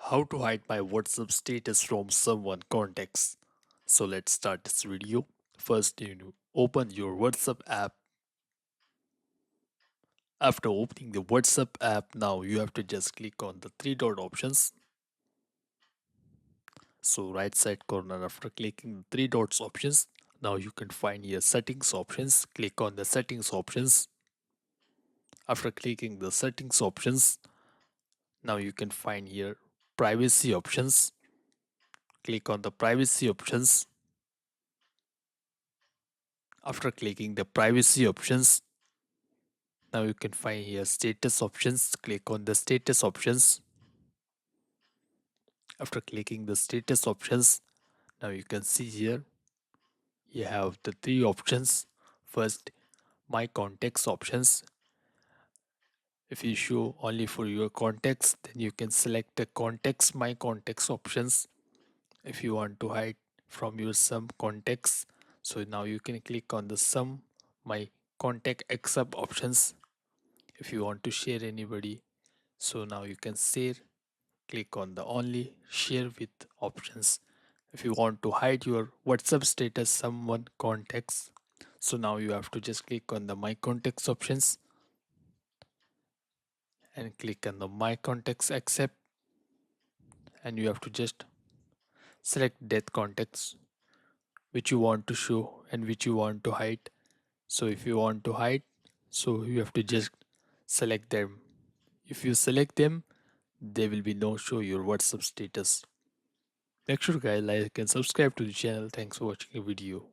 How to hide my WhatsApp status from someone contacts. So let's start this video. First, open your WhatsApp app. After opening the WhatsApp app, now you have to just click on the three dot options. So right side corner, after clicking the three dots options, now you can find here settings options. Click on the settings options. After clicking the settings options, now you can find here privacy options. Click on the privacy options. After clicking the privacy options, now you can find here status options. Click on the status options. After clicking the status options, now you can see here you have the three options. First, my contacts options. If you show only for your contacts, then you can select the contacts, my contacts options. If you want to hide from your some contacts, so now you can click on the some my contact accept options. If you want to share anybody, so now you can share. Click on the only share with options. If you want to hide your WhatsApp status someone contacts, so now you have to just click on the my contacts options and click on the my contacts accept, and you have to just select that contacts which you want to show and which you want to hide. So if you want to hide, so you have to just select them. If you select them, there will be no show your WhatsApp status. Make sure guys like and subscribe to the channel. Thanks for watching the video.